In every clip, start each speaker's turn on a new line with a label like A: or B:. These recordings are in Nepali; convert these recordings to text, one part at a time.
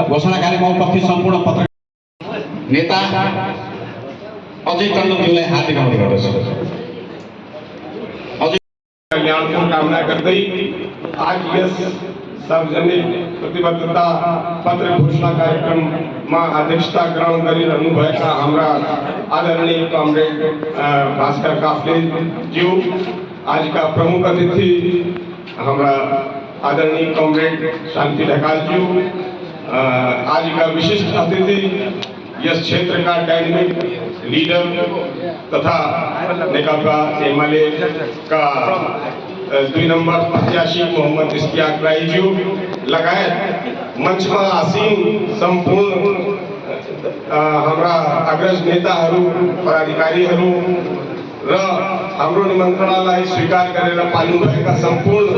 A: घोषणा कार्यक्रममा उपस्थित सम्पूर्ण पत्रकार नेता अजय टन्डनज्यूलाई हार्दिक अनुरोध गर्दछु।
B: कल्याणको कामना गर्दै आज यस सार्वजनिक प्रतिबद्धता पत्र घोषणा कार्यक्रममा अध्यक्षता ग्रहण गरिरहनुभएका हाम्रा आदरणीय कमरेड भास्कर काफ्लेज्यू, आजका प्रमुख अतिथि हाम्रा आदरणीय कमरेड शान्ति ढकालज्यू, आजका विशिष्ट अतिथि यस क्षेत्र का डायनेमिक लीडर तथा नेकपा एमाले का 2 नंबर प्रत्याशी मोहम्मद इश्तियाक राईज्यू लगायत मंचमा आसीन संपूर्ण हाम्रा अग्रज नेताहरू, पदाधिकारीहरू र हाम्रो निमन्त्रणालाई स्वीकार गरेर पाल्नुभएका सम्पूर्ण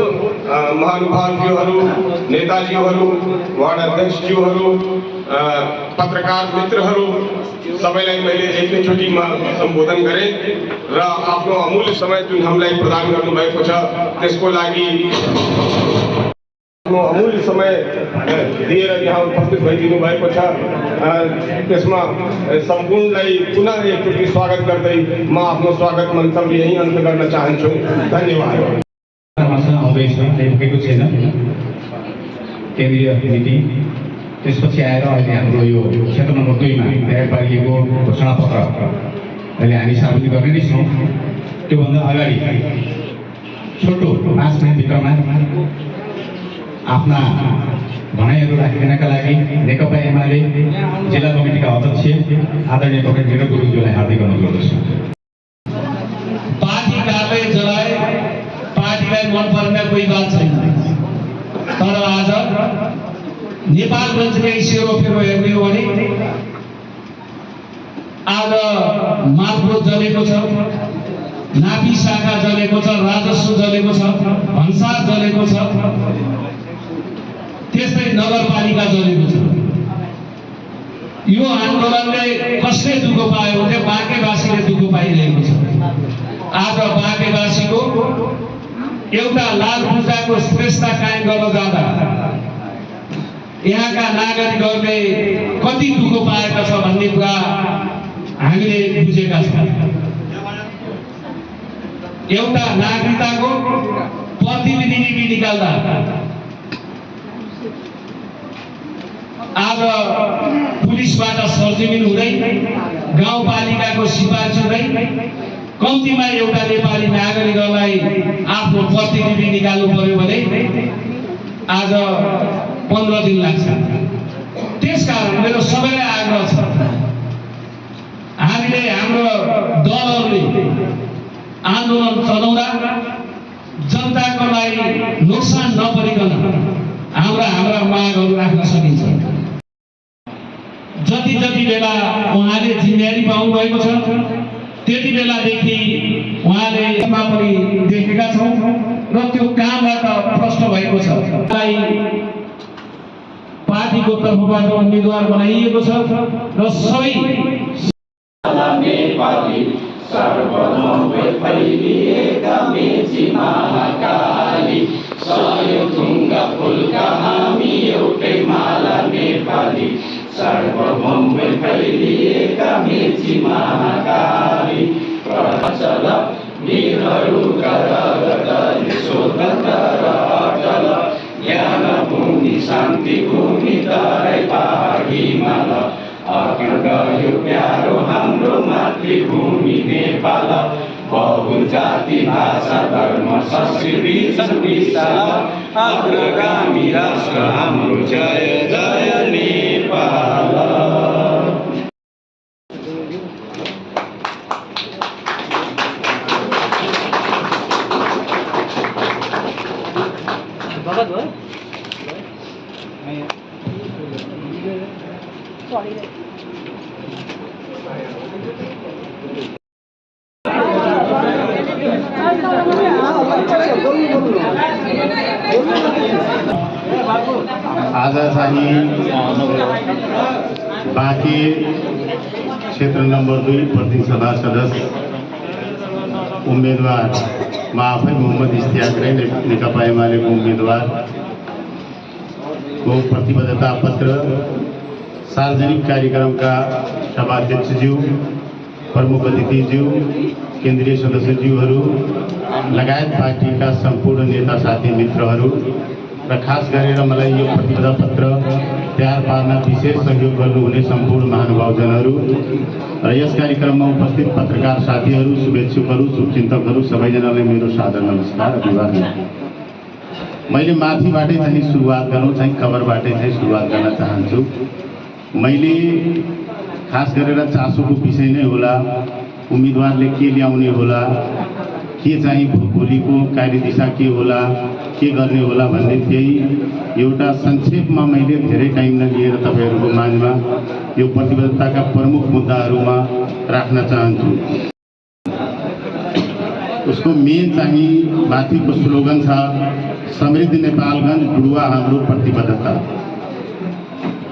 B: महानुभावज्यूहरू, नेताजीहरू, वार्ड अध्यक्षज्यूहरू, पत्रकार मित्रहरू सबैलाई मैले एकैचोटिमा सम्बोधन गरेँ र आफ्नो अमूल्य समय जुन हामीलाई प्रदान गर्नुभएको छ त्यसको लागि अमूल्य समय दिएर यहाँ उपस्थित भइदिनु भएको छ। त्यसमा सम्पूर्णलाई पुनः एकचोटि स्वागत गर्दै म आफ्नो स्वागत मन्तव्य यही अन्त गर्न चाहन्छु। धन्यवाद।
A: केन्द्रीय मिटिङ त्यसपछि आएर अहिले हाम्रो यो क्षेत्र नम्बर 2 मा नगरपालिकाको घोषणापत्र अहिले हामी सार्वजनिक गर्ने नै छौँ। त्योभन्दा अगाडि छोटो 5 मिनटभित्रमा आफ्ना भनाइहरू राखिदिनका लागि नेकपा एमाले जिल्ला कमिटीका अध्यक्ष आदरणीय कमरेड वीर गुरुङज्यूलाई हार्दिक अनुरोध गर्दछु।
C: पार्टी कार्यालय जलाए, पार्टीलाई मन पर्ने कोही बात छैन, तर आज नेपालगञ्जकै सेरोफेरो हेर्ने हो भने आज मालपोत जलेको छ, नापी शाखा जलेको छ, राजस्व जलेको छ, भन्सार जलेको छ, त्यस्तै नगरपालिका जलेको छ। यो आन्दोलनले कसले दुःख पायो भने बाँकेवासीले दुःख पाइरहेको छ। आज बाँकेवासीको एउटा लाल पूजाको श्रेष्ठता कायम गर्न जाँदा यहाँका नागरिकहरूले कति दुःख पाएका छ भन्ने कुरा हामीले बुझेका छौँ। एउटा नागरिकताको प्रतिनिधि निकाल्दा आज पुलिसबाट सरजमिन हुँदै, गाउँपालिकाको सिफारिस हुँदै कम्तीमा एउटा नेपाली नागरिकलाई आफ्नो प्रतिनिधि निकाल्नु पर्यो भने आज 15 दिन लाग्छ। त्यसकारण मेरो सबैलाई आग्रह छ, हामीले हाम्रो दलहरूले आन्दोलन चलाउँदा जनताको लागि नोक्सान नपरिकन हाम्रा मागहरू राख्न सकिन्छ। जति बेला उहाँले जिम्मेवारी पाउनुभएको छ त्यति बेलादेखि उहाँले पनि देखेका छौँ र त्यो कामबाट प्रष्ट भएको छ। पार्टीको तर्फबाट उम्मेदवार बनाइएको छ र सबै
D: नेपाली सर्वमङ्गल फैलिएका मेची महाकाली, सहयोग ढुङ्गा फुलका हामी एउटै माला नेपाली, सर्वमङ्गल फैलिएका मेची महाकाली, प्रचल वीरहरूका रगत स्वतन्त्र र अचल, ज्ञान भूमि शान्ति भूमि तराई पहाड हिमाल, अखण्ड यो प्यारो हाम्रो मातृभूमि नेपाल, बहु जाति भाषा धर्म संस्कृति विशाल, अग्रगामी राष्ट्र हाम्रो जय जय नेपाल।
E: आज चाहिँ बाँके क्षेत्र नम्बर 2 प्रतिनिधि सभा सदस्य उम्मेदवार म आफै मोहम्मद इश्तियाक राई नेकपा एमालेको उम्मेदवार को प्रतिबद्धता पत्र, सार्वजनिक कार्यक्रमका सभाध्यक्षज्यू, प्रमुख अतिथिज्यू, केन्द्रीय सदस्यज्यूहरू लगायत पार्टीका सम्पूर्ण नेता साथी मित्रहरू र खास गरेर मलाई यो प्रतिबद्धता पत्र तयार पार्न विशेष सहयोग गर्नुहुने सम्पूर्ण महानुभावजनहरू र यस कार्यक्रममा उपस्थित पत्रकार साथीहरू, शुभेच्छुकहरू, शुभचिन्तकहरू सबैजनालाई मेरो सादर नमस्कार, अभिवादन। मैले माथिबाटै चाहिँ सुरुवात गर्नु चाहिँ खबरबाटै चाहिँ सुरुवात गर्न चाहन्छु। मैले खास गरेर चासोको विषय नै होला, उम्मेदवारले के ल्याउने होला, के चाहिँ भोलिको कार्यदिशा के होला, के गर्ने होला भन्ने त्यही एउटा संक्षेपमा मैले धेरै टाइम नलिएर तपाईहरूको माझमा यो प्रतिबद्धताका प्रमुख मुद्दाहरूमा राख्न चाहन्छु। उसको मेन चाहिँ माथिको स्लोगन छ, समृद्ध नेपालगञ्ज जुडुवा हाम्रो प्रतिबद्धता।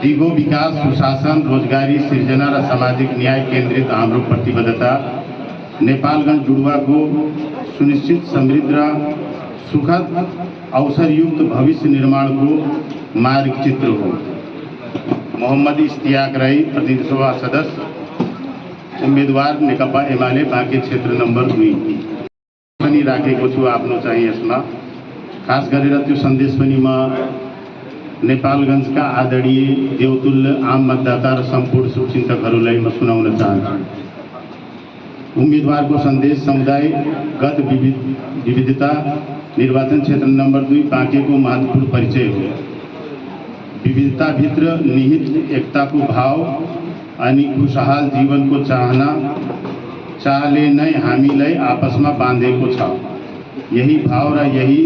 E: दिगो विकास, सुशासन, रोजगारी सृजना र सामाजिक न्याय केन्द्रित हाम्रो प्रतिबद्धता नेपालगञ्ज जुडुवाको सुनिश्चित समृद्ध र सुखद अवसरयुक्त भविष्य निर्माणको मार्गचित्र हो। मोहम्मद इस्तियाक राई, प्रतिनिधि सभा सदस्य, उम्मेदवार नेकपा एमाले बाँके क्षेत्र नम्बर 2 पनि राखेको छु। आफ्नो चाहिँ यसमा खास गरेर त्यो सन्देश पनि म नेपालगञ्जका आदरणीय देवतुल्य आम मतदाता र सम्पूर्ण शुभचिन्तकहरूलाई म सुनाउन चाहन्छु। उम्मेदवारको सन्देश समुदायगत विविधता, निर्वाचन क्षेत्र नम्बर 2 बाँकेको महत्त्वपूर्ण परिचय हो। विविधताभित्र निहित एकताको भाव अनि खुशहाल जीवनको चाहले नै हामीलाई आपसमा बाँधेको छ। यही भाव र यही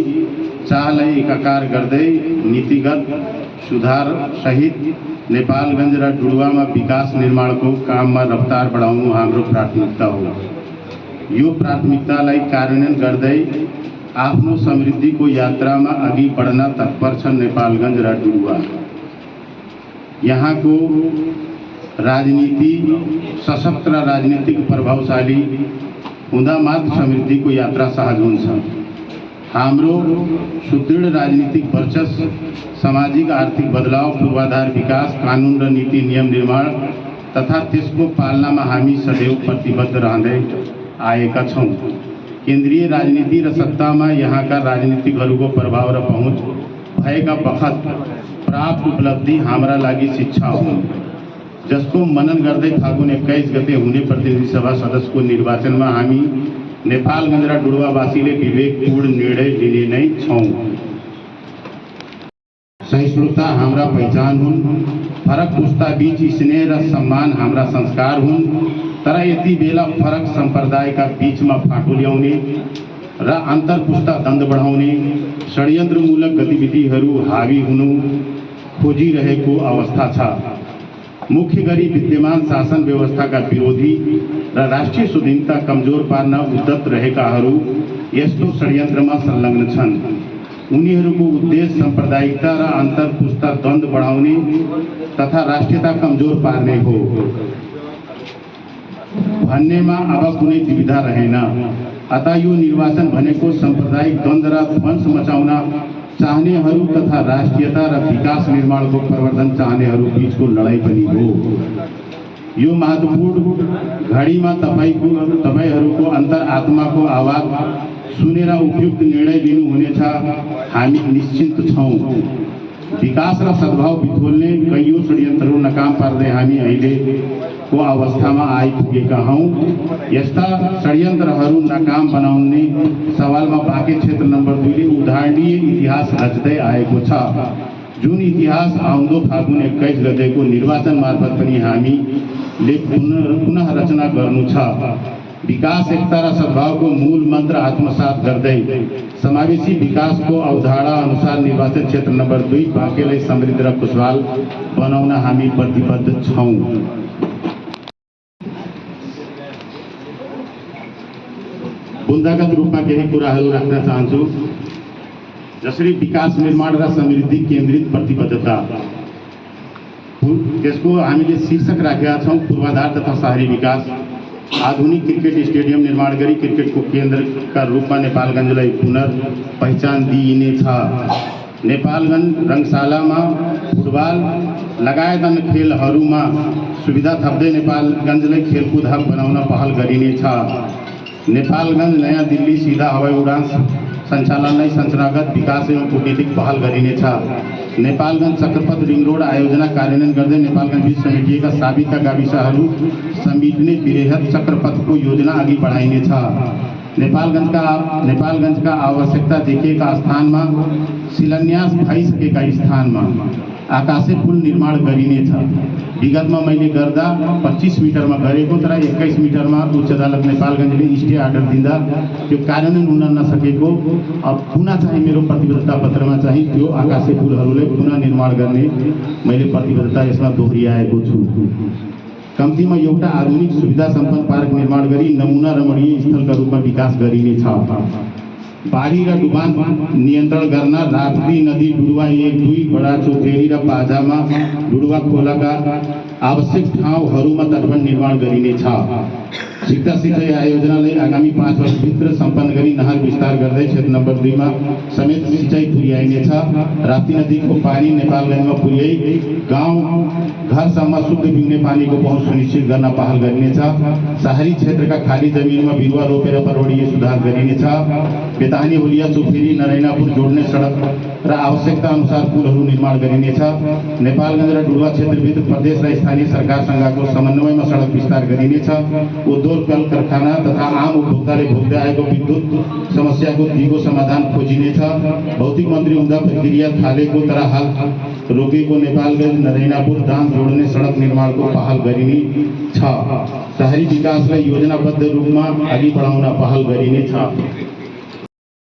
E: चाहलाई एकाकार गर्दै नीतिगत सुधार सहित नेपालगञ्ज र जुडुवामा विकास निर्माणको काममा रफ्तार बढाउनु हाम्रो प्राथमिकता हो। यो प्राथमिकतालाई कार्यान्वयन गर्दै आफ्नो समृद्धिको यात्रामा अघि बढ्न तत्पर छ नेपालगञ्ज र जुडुवा। यहाँको राजनीति सशक्त र राजनीतिक प्रभावशाली हुँदा मात्र समृद्धिको यात्रा सहज हुन्छ। हाम्रो सुदृढ राजनीतिक वर्चस्व, सामाजिक आर्थिक बदलाव, पूर्वाधार विकास, कानुन र नीति नियम निर्माण तथा त्यसको पालनामा हामी सदैव प्रतिबद्ध रहँदै आएका छौँ। केन्द्रीय राजनीति र सत्तामा यहाँका राजनीतिकहरूको प्रभाव र पहुँच भएका बखत प्राप्त उपलब्धि हाम्रा लागि शिक्षा हो, जसको मनन गर्दै फागुन 21 गते हुने प्रतिनिधि सभा सदस्यको निर्वाचनमा हामी नेपालगञ्ज र जुडुवावासीले विवेकपूर्ण निर्णय लिने नै छौँ। सहिष्णुता हाम्रा पहिचान हुन्, फरक पुस्ताबीच स्नेह र सम्मान हाम्रा संस्कार हुन्, तर यति बेला फरक सम्प्रदायका बीचमा फाटो ल्याउने र अन्तर्पुस्ता द्वन्द बढाउने षड्यन्त्रमूलक गतिविधिहरू हावी हुनु खोजिरहेको अवस्था छ। मुख्य गरी विद्यमान शासन व्यवस्थाका विरोधी र राष्ट्रिय स्वाधीनता कमजोर पार्न उद्यत रहेकाहरू यस्तो षड्यन्त्रमा संलग्न छन्। उनीहरूको उद्देश्य साम्प्रदायिकता र अन्तर्पुस्ता द्वन्द बढाउने तथा राष्ट्रियता कमजोर पार्ने हो भन्नेमा अब कुनै दुविधा रहेन। अतः यो निर्वाचन भनेको साम्प्रदायिक द्वन्द र वंश मचाउन चाहनेहरू तथा राष्ट्रियता र विकास निर्माणको प्रवर्धन चाहनेहरू बीचको लडाईँ पनि हो। यो महत्त्वपूर्ण घडीमा तपाईहरूको अन्तर्आत्माको आवाज सुनेर उपयुक्त निर्णय लिनुहुनेछ, हामी निश्चिन्त छौँ। विकास र सद्भाव बिथोल्ने कैयौँ षड्यन्त्रहरू नकाम पार्दै हामी अहिलेको अवस्थामा आइपुगेका हौँ। यस्ता षड्यन्त्रहरू नाकाम बनाउने सवालमा बाँके क्षेत्र नम्बर 2 ले उदाहरणीय इतिहास रच्दै आएको छ, जुन इतिहास आउँदो फागुन 21 गतेको निर्वाचन मार्फत पनि हामीले पुनः रचना गर्नु छ। विकास, एकता र सद्भावको मूल मन्त्र आत्मसात गर्दै समावेशी विकासको अवधारणा अनुसार निर्वाचन क्षेत्र नम्बर 2 बाँकेलाई समृद्ध र खुशहाल बनाउन हामी प्रतिबद्ध छौँ। बुन्दागत रूपमा केही कुराहरू राख्न चाहन्छु। जसरी विकास निर्माण र समृद्धि केन्द्रित प्रतिबद्धता, त्यसको हामीले शीर्षक राखेका छौँ पूर्वाधार तथा शहरी विकास। आधुनिक क्रिकेट स्टेडियम निर्माण गरी क्रिकेटको केन्द्रका रूपमा नेपालगञ्जलाई पुनर्पहिचान दिइनेछ। नेपालगञ्ज रङशालामा फुटबल लगायत अन्य खेलहरूमा सुविधा थप्दै नेपालगञ्जलाई खेलकुद हब बनाउन पहल गरिनेछ। नेपालगञ्ज नयाँ दिल्ली सीधा हवाई उडान सञ्चालनलाई संरचनागत विकास एवं कूटनीतिक पहल गरिनेछ। नेपालगञ्ज चक्रपथ रिङ रोड आयोजना कार्यान्वयन गर्दै नेपालगञ्ज बीच समेटिएका साबिकका गाविसहरू समेट्ने बृहत चक्रपथको योजना अघि बढाइनेछ। नेपालगञ्जका आवश्यकता देखिएका स्थानमा शिलान्यास भइसकेका स्थानमा आकाशे पुल निर्माण गरिनेछ। विगतमा मैले गर्दा 25 मिटरमा गरेको तर 21 मिटरमा उच्च अदालत नेपालगञ्जले स्टे अर्डर दिँदा त्यो कार्यान्वयन हुन नसकेको अब पुनः चाहिँ मेरो प्रतिबद्धता पत्रमा चाहिँ त्यो आकाशे पुलहरूलाई पुनः निर्माण गर्ने मैले प्रतिबद्धता यसमा दोहोऱ्याएको छु। कम्तीमा एउटा आधुनिक सुविधा सम्पन्न पार्क निर्माण गरी नमुना रमणीय स्थलका रूपमा विकास गरिनेछ। बाढी र डुबान नियन्त्रण गर्न राप्ती नदी डुडुवा 1, 2 बडा चोकरेली र पाजामा डुडुवा खोलाका आवश्यक ठाउँहरूमा तटबन्ध निर्माण गरिनेछ। सिक्दा सिँचाइ आयोजनालाई आगामी 5 वर्षभित्र सम्पन्न गरी नहर विस्तार गर्दै क्षेत्र नम्बर 2 मा समेत सिँचाइ पुर्याइनेछ। राप्ती नदीको पानी नेपालगञ्जमा पुर्याई गाउँ घरसम्म शुद्ध पिउने पानीको पहुँच सुनिश्चित गर्न पहल गरिनेछ। शहरी क्षेत्रका खाली जमिनमा बिरुवा रोपेर पर्वडीय सुधार गरिनेछ। बेतानी हुलिया चोकफेरी नरैनापुर जोड्ने सडक र आवश्यकता अनुसार पुलहरू निर्माण गरिनेछ। नेपालगञ्ज र डुडुवा क्षेत्रभित्र प्रदेश र स्थानीय सरकारसँगको समन्वयमा सडक विस्तार गरिनेछ। उद्योग कल कारखाना तथा आम उपभोक्ताले भोग्दै आएको विद्युत समस्याको दिगो समाधान खोजिनेछ। भौतिक मन्त्री हुँदा प्रक्रिया थालेको तर हाल रोकेको नेपालगञ्ज नरैनापुर दाम जोड्ने सडक निर्माणको पहल गरिनेछ। शहरी विकासलाई योजनाबद्ध रूपमा अघि बढाउन पहल गरिनेछ।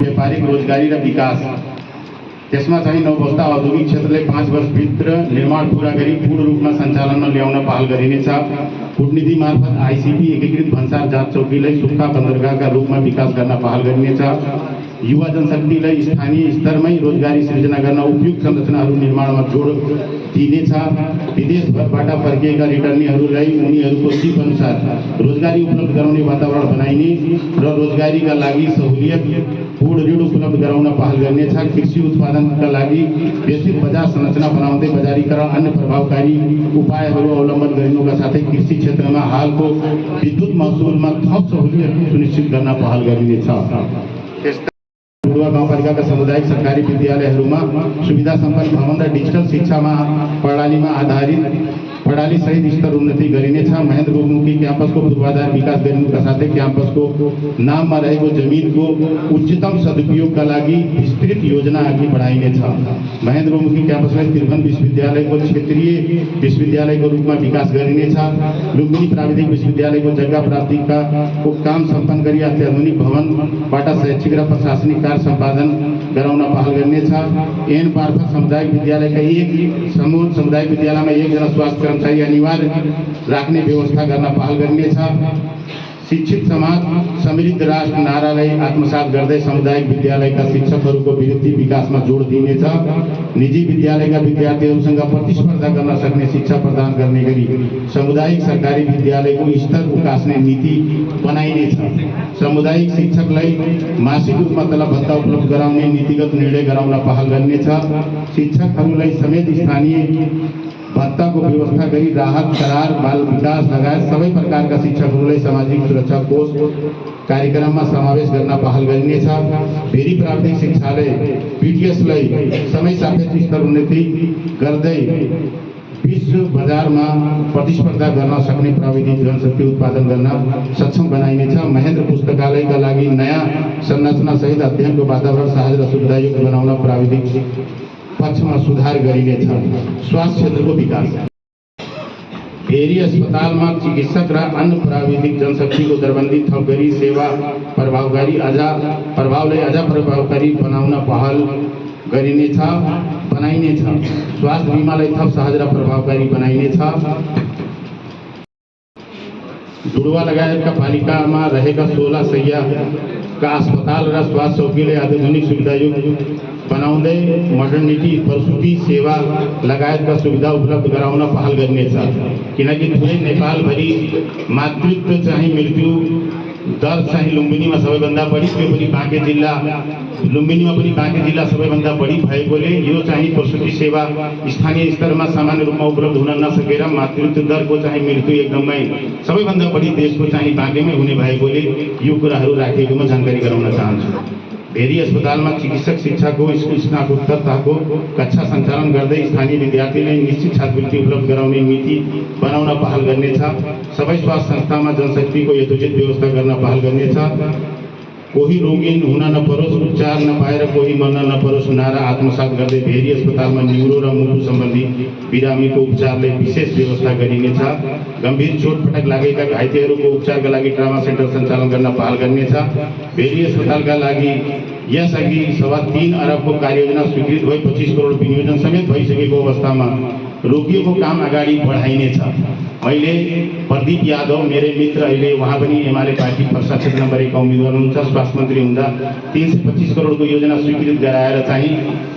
E: व्यापारिक रोजगारी र विकास त्यसमा चाहिँ नौबस्ता औद्योगिक क्षेत्रलाई 5 वर्षभित्र निर्माण पूरा गरी पूर्ण रूपमा सञ्चालनमा ल्याउन पहल गरिनेछ। कूटनीति मार्फत आइसिपी एकीकृत भन्सार जाँच चौकीलाई सुक्खा बन्दरगाहका रूपमा विकास गर्न पहल गरिनेछ। युवा जनशक्तिलाई स्थानीय स्तरमै रोजगारी सृजना गर्न उपयुक्त संरचनाहरू निर्माणमा जोड दिनेछ। विदेशबाट फर्किएका रिटर्नीहरूलाई उनीहरूको सिप अनुसार रोजगारी उपलब्ध गराउने वातावरण बनाइने र रोजगारीका लागि सहुलियत पूर्ण ऋण उपलब्ध गराउन पहल गर्नेछ। कृषि उत्पादनका लागि वैश्विक बजार संरचना बनाउँदै बजारीकरण अन्य प्रभावकारी उपायहरू अवलम्बन गरिनुका साथै कृषि क्षेत्रमा हालको विद्युत महसुलमा थप सहुलियत सुनिश्चित गर्न पहल गरिनेछ। डुडुवा गाउँपालिकाका सामुदायिक सरकारी विद्यालयहरूमा सुविधा सम्पन्न भवन र डिजिटल शिक्षामा प्रणालीमा आधारित प्रणाली सहित स्तर उन्नति गरिनेछ। महेन्द्र बहुमुखी क्याम्पसको पूर्वाधार विकास गरिनुका साथै क्याम्पसको नाममा रहेको जमिनको उच्चतम सदुपयोगका लागि विस्तृत योजना अघि बढाइनेछ। महेन्द्र बहुमुखी क्याम्पसलाई त्रिभुवन विश्वविद्यालयको क्षेत्रीय विश्वविद्यालयको रूपमा विकास गरिनेछ। लुम्बिनी प्राविधिक विश्वविद्यालयको जग्गा प्राप्तिका काम सम्पन्न गरी अत्याधुनिक भवनबाट शैक्षिक र प्रशासनिक कार्य सम्पादन गराउन पहल गरिनेछ। एन मार्फत सामुदायिक विद्यालयका एक समूह सामुदायिक विद्यालयमा 1 जना स्वास्थ्य कर्मचारी अनिवार्य राख्ने व्यवस्था गर्न पहल गरिनेछ। शिक्षित समाज समृद्ध राष्ट्र नारालाई आत्मसात गर्दै सामुदायिक विद्यालयका शिक्षकहरूको वृत्ति विकासमा जोड दिइनेछ। निजी विद्यालयका विद्यार्थीहरूसँग प्रतिस्पर्धा गर्न सक्ने शिक्षा प्रदान गर्ने गरी सामुदायिक सरकारी विद्यालयको स्तर उकास्ने नीति बनाइनेछ। सामुदायिक शिक्षकलाई मासिक रूपमा तलब भत्ता उपलब्ध गराउने नीतिगत निर्णय गराउन पहल गरिनेछ। शिक्षकहरूलाई समेत स्थानीय भत्ताको व्यवस्था गरी राहत करार बाल विकास लगायत सबै प्रकारका शिक्षकहरूलाई सामाजिक सुरक्षा कोष कार्यक्रममा समावेश गर्न पहल गरिनेछ। फेरि प्राविधिक शिक्षाले पिटिएसलाई समय सापेक्ष स्तर उन्नति गर्दै विश्व बजारमा प्रतिस्पर्धा गर्न सक्ने प्राविधिक जनशक्ति उत्पादन गर्न सक्षम बनाइनेछ। महेन्द्र पुस्तकालयका लागि नयाँ संरचना सहित अध्ययनको वातावरण सहज र सुविधायुक्त बनाउन प्राविधिक पक्षमा सुधार गरिनेछ। स्वास्थ्य क्षेत्रको विकास भेरी अस्पतालमा चिकित्सक र अन्य प्राविधिक जनशक्तिको दरबन्दी थप गरी सेवा प्रभावकारी प्रभावलाई अझ प्रभावकारी बनाउन पहल बनाइनेछ। स्वास्थ्य बीमालाई थप सहज र प्रभावकारी बनाइनेछ। डुडुवा लगायतका पालिकामा रहेका 16 शय्याका अस्पताल र स्वास्थ्य चौकीलाई आधुनिक सुविधायुक्त बनाउँदै मोडर्निटी प्रसुति सेवा लगायतका सुविधा उपलब्ध गराउन पहल गरिनेछ। किनकि पुरै नेपालभरि मातृत्व चाहिँ मृत्यु दर चाहिँ लुम्बिनीमा सबैभन्दा बढी, त्यो पनि बाँके जिल्ला, लुम्बिनीमा पनि बाँके जिल्ला सबैभन्दा बढी भएकोले यो चाहिँ प्रसुति सेवा स्थानीय स्तरमा सामान्य रूपमा उपलब्ध हुन नसकेर मातृत्व दरको चाहिँ मृत्यु एकदमै सबैभन्दा बढी देशको चाहिँ बाँकेमै हुने भएकोले यो कुराहरू राखिएकोमा जानकारी गराउन चाहन्छु। भेरी अस्पतालमा चिकित्सक शिक्षाको स्कुल स्नातकोत्तरको कक्षा सञ्चालन गर्दै स्थानीय विद्यार्थीलाई निश्चित छात्रवृत्ति उपलब्ध गराउने नीति बनाउन पहल गर्नेछ। सबै स्वास्थ्य संस्थामा जनशक्तिको यथोचित व्यवस्था गर्न पहल गर्नेछ। कोही रोगी हुन नपरोस्, उपचार नपाएर कोही मर्न नपरोस् नारा आत्मसात गर्दै भेरी अस्पतालमा न्युरो र मुटु सम्बन्धी बिरामीको उपचारलाई विशेष व्यवस्था गरिनेछ। गम्भीर चोटपटक लागेका घाइतेहरूको उपचारका लागि ट्रामा सेन्टर सञ्चालन गर्न पहल गर्नेछ। भेरी अस्पतालका लागि यसअघि 3.25 अरबको कार्ययोजना स्वीकृत भई 25 करोड विनियोजन समेत भइसकेको अवस्थामा रोकिएको काम अगाडि बढाइनेछ। मैले प्रदीप यादव मेरै मित्र, अहिले उहाँ पनि एमाले पार्टी पर्सा क्षेत्र नम्बर 1 उम्मेदवार हुनुहुन्छ। स्वास्थ्य मन्त्री हुँदा 325 करोडको योजना स्वीकृत गराएर चाहिँ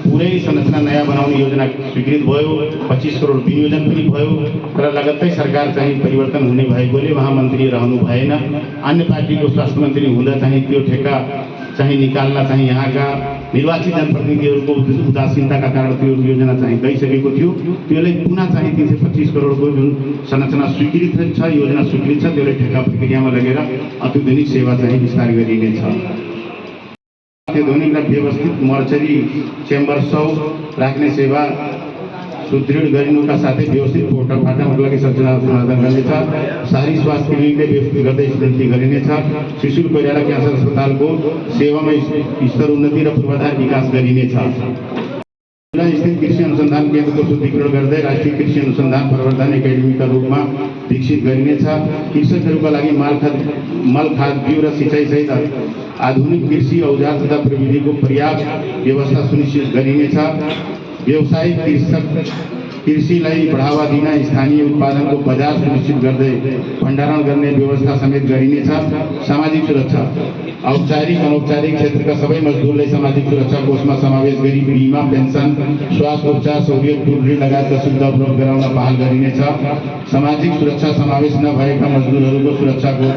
E: पुरै संरचना नयाँ बनाउने योजना स्वीकृत भयो, 25 करोड विनियोजन पनि भयो। तर लगत्तै सरकार चाहिँ परिवर्तन हुने भएकोले उहाँ मन्त्री रहनु भएन। अन्य पार्टीको स्वास्थ्य मन्त्री हुँदा चाहिँ त्यो ठेक्का चाहिँ निकाल्न चाहिँ यहाँका निर्वाचित जनप्रतिनिधिहरूको उदासीनताका कारण त्यो योजना चाहिँ गइसकेको थियो। त्यसले पुनः चाहिँ 325 करोडको जुन संरचना स्वीकृत छ, योजना स्वीकृत छ, त्यसले ठेक्का प्रक्रियामा लगेर अत्याधुनिक सेवा चाहिँ विस्तार गरिनेछ। अत्याधुनिक र व्यवस्थित मर्चरी चेम्बर 100 राख्ने सेवा सुदृढ गरिनुका साथै व्यवस्थित पोस्टमार्टमका लागि संरचना समाधान गर्नेछ। शहरी स्वास्थ्य क्लिनिकले व्यवस्थित गर्दै स्थिति गरिनेछ। शिशु कोइराला क्यान्सर अस्पतालको सेवामा स्तर उन्नति र पूर्वाधार विकास गरिनेछ। स्थित कृषि अनुसन्धान केन्द्रको शुद्धिकरण गर्दै राष्ट्रिय कृषि अनुसन्धान प्रवर्धन एकाडेमीका रूपमा विकसित गरिनेछ। कृषकहरूका लागि मल खाद बिउ र सिँचाइ सहित आधुनिक कृषि औजार तथा प्रविधिको पर्याप्त व्यवस्था सुनिश्चित गरिनेछ। व्यावसायिक कृषिलाई बढ़ावा दिन स्थानीय उत्पादनको बजार सुनिश्चित गर्दै भण्डारण गर्ने व्यवस्था समेत गरिनेछ। सामाजिक सुरक्षा औपचारिक अनौपचारिक क्षेत्रका सबै मजदुरलाई सामाजिक सुरक्षा कोषमा समावेश गरी बीमा, पेन्सन, स्वास्थ्य उपचार सहुलियत, ऋण लगायतका सुविधा उपलब्ध गराउन पहल गरिनेछ। सामाजिक सुरक्षा समावेश नभएका मजदुरहरूको सुरक्षाको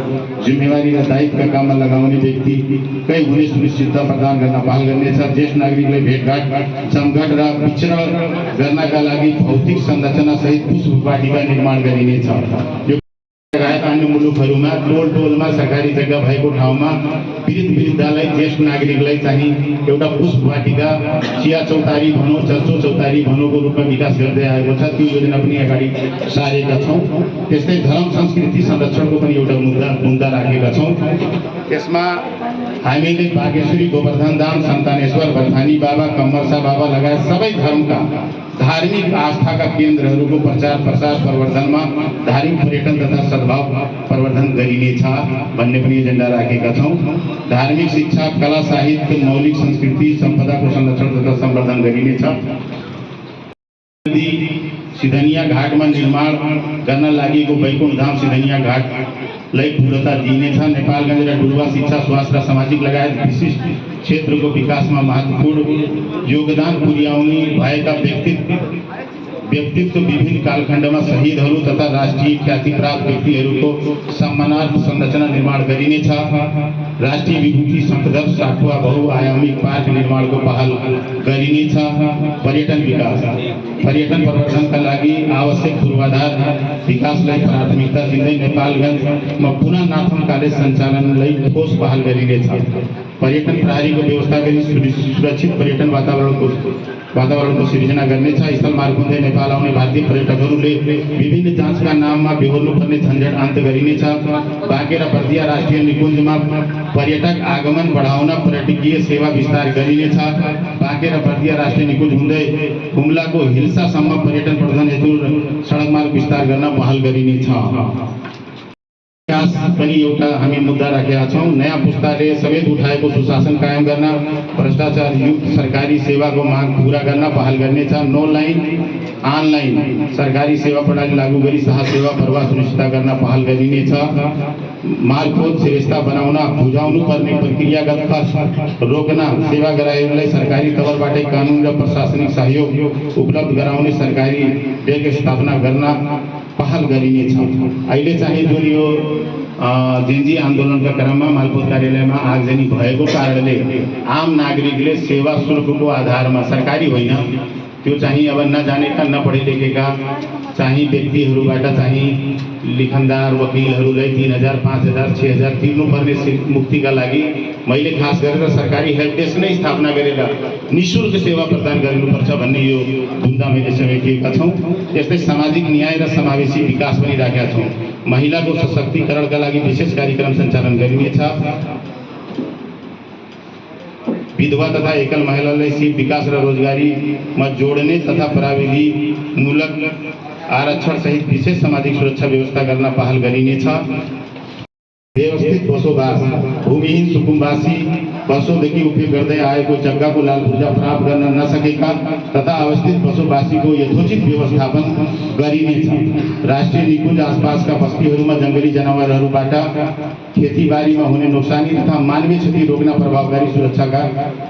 E: जिम्मेवारी र दायित्वका काममा लगाउने व्यक्तिकै हुने सुनिश्चितता प्रदान गर्न पहल गरिनेछ। ज्येष्ठ नागरिकलाई भेटघाट, जमघट र विचरण गर्नका लागि भौतिक संरचना सहित पुष्प वाटिका निर्माण गरिनेछ। यो अन्य मुलुकहरूमा टोलमा सरकारी जग्गा भएको ठाउँमा पीडित वृद्धलाई, ज्येष्ठ नागरिकलाई चाहिँ एउटा पुष्प वाटिका, चिया चौतारी भनौँ, चर्चो चौतारी भनौँको रूपमा विकास गर्दै आएको छ। त्यो योजना पनि अगाडि सारेका छौँ। त्यस्तै धर्म संस्कृति संरक्षणको पनि एउटा मुद्दा राखेका छौँ। त्यसमा हामीले बागेश्वरी, गोवर्धन धाम, सन्तानेश्वर, बर्थानी बाबा, कम्मरसा बाबा लगायत सबै धर्मका धार्मिक आस्थाका केन्द्रहरूको प्रचार प्रसार प्रवर्धनमा धार्मिक पर्यटन तथा सद्भाव प्रवर्धन गरिनेछ भन्ने पनि एजेन्डा राखेका छौँ। धार्मिक शिक्षा, कला, साहित्य, मौलिक संस्कृति सम्पदाको संरक्षण तथा संवर्धन गरिनेछ। सिधनिया घाटमा निर्माण गर्न लागेको वैकुण्ठ धाम सिधनिया घाटलाई पूर्णता दिइनेछ। नेपालगञ्ज र डुडुवा शिक्षा, स्वास्थ्य र सामाजिक लगायत विशिष्ट क्षेत्रको विकासमा महत्त्वपूर्ण योगदान पुर्याउने भएका व्यक्तित्व विभिन्न कालखण्डमा शहीदहरू तथा राष्ट्रिय ख्याति प्राप्त व्यक्तिहरूको सम्मानार्थ संरचना निर्माण गरिनेछ। राष्ट्रिय विभूति संपदक 60वां बहुआयामिक पार्क निर्माणको पहल गरिनेछ। पर्यटन विकास, पर्यटन प्रवर्धनका लागि आवश्यक पूर्वाधार विकासलाई प्राथमिकता दिँदै नेपालगञ्जमा पुनः नाथम कलेज सञ्चालनलाई ठोस पहल गरिनेछ। पर्यटन प्रहरीको व्यवस्था गरी सुरक्षित पर्यटन वातावरणको सिर्जना गर्नेछ। स्थलमार्ग हुँदै नेपाल आउने भारतीय पर्यटकहरूले विभिन्न जाँचका नाममा बेहोर्नुपर्ने झन्झट अन्त गरिनेछ। बाँके र बर्दिया राष्ट्रिय निकुञ्जमा पर्यटक आगमन बढाउन पर्यटकीय सेवा विस्तार गरिनेछ। बाँके र बर्दिया राष्ट्रिय निकुञ्ज हुँदै हुम्लाको हिल्सासम्म पर्यटन प्रवर्धन हेतु सडक मार्ग विस्तार गर्न पहल गरिनेछ। विकास पनि एउटा हामी मुद्दा राखेका छौँ। नयाँ पुस्ताले समेत उठाएको सुशासन कायम गर्न, भ्रष्टाचार युक्त सरकारी सेवाको माग पूरा गर्न पहल गर्नेछ। 9 लाइन अनलाइन सरकारी सेवा प्रणाली लागू गरी साहस सेवा प्रवाह सुनिश्चित गर्न पहल गरिनेछ। मालपोत सिरेस्ता बनाउन, बुझाउनु पर्ने प्रक्रियागत खर्च रोक्न, सेवा ग्राहीहरूलाई सरकारी तवरबाटै कानुन र प्रशासनिक सहयोग उपलब्ध गराउने सरकारी बैंक स्थापना गर्न पहल गरिनेछ। अहिले चाहिँ जुन यो जेन्जी आन्दोलनका क्रममा मालपोत कार्यालयमा आगजनी भएको कारणले आम नागरिकले सेवा शुल्कको आधारमा सरकारी होइन त्यो चाहिँ अब नजानेका नपढे लेखेका चाहिँ व्यक्तिहरूबाट चाहिँ लिखनदार वकिलहरूलाई 3000 5000 6000 तिर्नुपर्ने मुक्तिका लागि मैले खास गरेर सरकारी हेल्प डेस्क नै स्थापना गरेर निःशुल्क सेवा प्रदान गर्नुपर्छ भन्ने यो बुँदा मैले समेटिएका छौँ। यस्तै सामाजिक न्याय र समावेशी विकास पनि राखेका छौँ। महिलाको सशक्तिकरणका लागि विशेष कार्यक्रम सञ्चालन गरिनेछ। विधवा तथा एकल महिलालाई सिप विकास र रोजगारीमा जोड्ने तथा प्रविधिमूलक आरक्षण सहित विशेष सामाजिक सुरक्षा व्यवस्था गर्न पहल गरिनेछ। व्यवस्थित बसोबास भूमिहीन सुकुम्बासी वर्षौंदेखि उपयोग गर्दै आएको जग्गाको लालपुर्जा प्राप्त गर्न नसकेका तथा अवस्थित बसोबासीको यथोचित व्यवस्थापन गरिनेछ। राष्ट्रिय निकुञ्ज आसपासका बस्तीहरूमा जङ्गली जनावरहरूबाट खेतीबारीमा हुने नोक्सानी तथा मानवीय क्षति रोक्न प्रभावकारी सुरक्षाका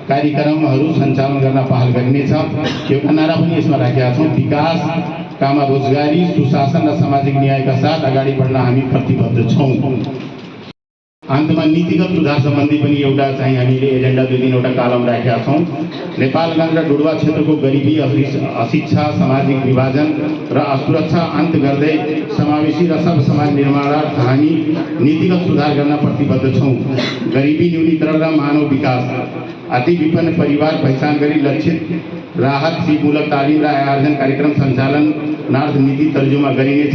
E: कार्यक्रमहरू सञ्चालन गर्न पहल गरिनेछ। एउटा नारा पनि यसमा राखेका छौँ, विकास काममा रोजगारी सुशासन र सामाजिक न्यायका साथ अगाडि बढ्न हामी प्रतिबद्ध छौँ। अन्तमा नीतिगत सुधार सम्बन्धी पनि एउटा चाहिँ हामीले एजेन्डा 2 3 वटा कालम राखेका छौँ। नेपालगञ्ज र डुडुवा क्षेत्रको गरिबी अशिक्षा सामाजिक विभाजन र असुरक्षा अन्त गर्दै समावेशी र सब समाज निर्माणार्थ हामी नीतिगत सुधार गर्न प्रतिबद्ध छौँ। गरिबी न्यूनीकरण र मानव विकास अति विपन्न परिवार पहिचान गरी लक्षित राहत सिपमूलक तालिम र आयोजन कार्यक्रम सञ्चालन नार्थ नीति तर्जुमा गरिनेछ।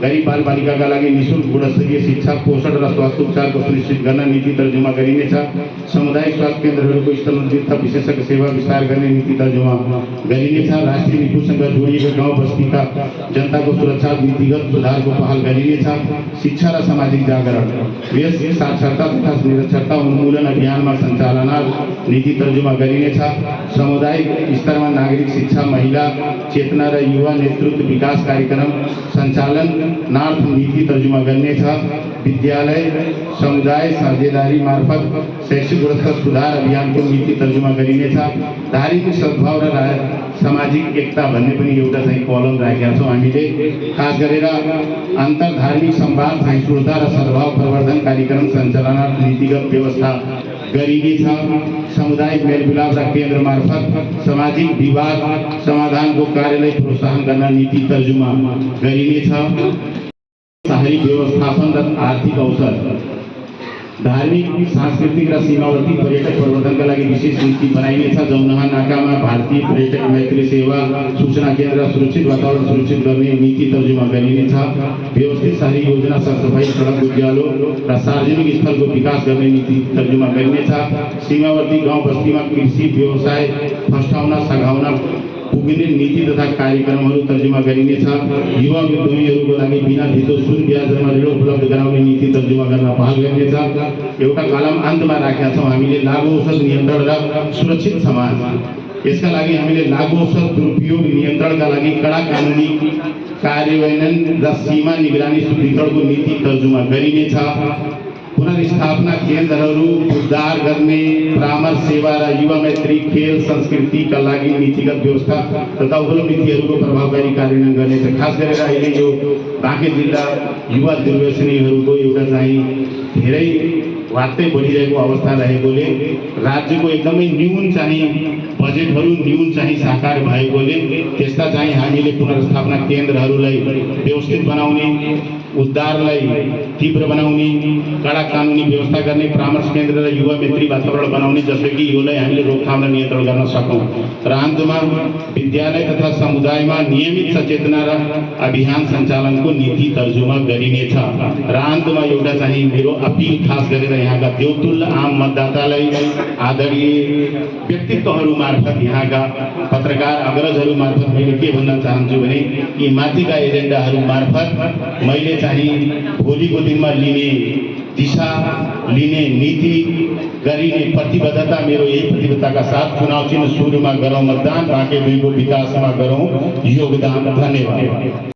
E: गरिब बालबालिकाका लागि निःशुल्क गुणस्तरीय शिक्षा पोषण र स्वास्थ्य उपचारको सुनिश्चित गर्न नीति तर्जुमा गरिनेछ। सामुदायिक स्वास्थ्य केन्द्रहरूको स्तरोन्नति विशेषज्ञ सेवा विस्तार गर्ने नीति तर्जुमा गरिनेछ। राष्ट्रिय निकुञ्जसँग जोडिएका गाउँ बस्तीका जनताको सुरक्षा नीतिगत सुधारको पहल गरिनेछ। शिक्षा र सामाजिक जागरण यस साक्षरता तथा निरक्षरता उन्मूलन अभियानमा सञ्चालना नीति तर्जुमा गरिनेछ। सामुदायिक स्तरमा नागरिक शिक्षा महिला चेतना र युवा नेतृत्व विकास कार्यक्रम सञ्चालन नार्थ नीति तर्जुमा गर्नेछ। विद्यालय समुदाय साझेदारी मार्फत शैक्षिक गुणस्तर सुधार अभियानको नीति तर्जुमा गरिनेछ। धार्मिक सद्भाव र सामाजिक एकता भन्ने पनि एउटा चाहिँ कलम राखेका छौँ। हामीले खास गरेर अन्तर धार्मिक संवाद सहिष्णुता र सद्भाव प्रवर्धन कार्यक्रम सञ्चालनार्थ नीतिगत व्यवस्था गरिनेछ। सामुदायिक मेलमिलाप र केन्द्र मार्फत सामाजिक विवाद समाधानको कार्यलाई प्रोत्साहन गर्न नीति तर्जुमा गरिनेछ। शहरी व्यवस्थापन र आर्थिक अवसर धार्मिक सांस्कृतिक र सीमावर्ती पर्यटक प्रवर्धनका लागि विशेष नीति बनाइनेछ। जौनहा नाकामा भारतीय पर्यटक मैत्री सेवा सूचना केन्द्र सुरक्षित वातावरण सुरक्षित गर्ने नीति तर्जुमा गरिनेछ। व्यवस्थित शहरी योजना सरसफाई सडक उज्यालो र सार्वजनिक स्थलको विकास गर्ने नीति तर्जुमा गरिनेछ। सीमावर्ती गाउँ बस्तीमा कृषि व्यवसाय फस्टाउन सघाउन पुग्ने नीति तथा कार्यक्रमहरू तर्जुमा गरिनेछ। युवा उद्यमीहरूको लागि बिना धितो शून्य ब्याज दरमा ऋण उपलब्ध गराउने नीति तर्जुमा गर्न पहल गरिनेछ। एउटा कलम अन्तमा राखेका छौँ हामीले लागु औषध नियन्त्रण र सुरक्षित समाज। यसका लागि हामीले लागु औषध दुरुपयोग नियन्त्रणका लागि कडा कानुनी कार्यान्वयन र सीमा निगरानी सुदृढीकरणको नीति तर्जुमा गरिनेछ। पुनर्स्थापना केन्द्रहरू उद्धार गर्ने परामर्श सेवा र युवा मैत्री खेल संस्कृतिका लागि नीतिगत व्यवस्था तथा उपलब्ध नीतिहरूको प्रभावकारी कार्यान्वयन गर्नेछ। खास गरेर अहिले यो बाँके जिल्ला युवा दुर्व्यसनीहरूको एउटा चाहिँ धेरै वात्तै बढिरहेको अवस्था रहेकोले राज्यको एकदमै न्यून चाहिँ बजेटहरू न्यून चाहिँ साकार भएकोले त्यस्ता चाहिँ हामीले पुनर्स्थापना केन्द्रहरूलाई व्यवस्थित बनाउने उद्धारलाई तीव्र बनाउने कडा कानुनी व्यवस्था गर्ने परामर्श केन्द्र र युवा मैत्री वातावरण बनाउने जसले कि योलाई हामीले रोकथाम र नियन्त्रण गर्न सकौँ। र अन्तमा विद्यालय तथा समुदायमा नियमित सचेतना र अभियान सञ्चालनको नीति तर्जुमा गरिनेछ। र अन्तमा एउटा चाहिँ मेरो अपिल खास गरेर यहाँका देवतुल्य आम मतदातालाई आदरणीय व्यक्तित्वहरू मार्फत यहाँका पत्रकार अग्रजहरू मार्फत मैले के भन्न चाहन्छु भने यी माथिका एजेन्डाहरू मार्फत मैले चाहिँ भोलिको दिनमा लिने दिशा लिने नीति गरिने प्रतिबद्धता मेरो यही प्रतिबद्धताका साथ चुनाव चिन्ह सुरुमा गरौँ मतदान बाँके 2 को विकासमा गरौँ योगदान। धन्यवाद।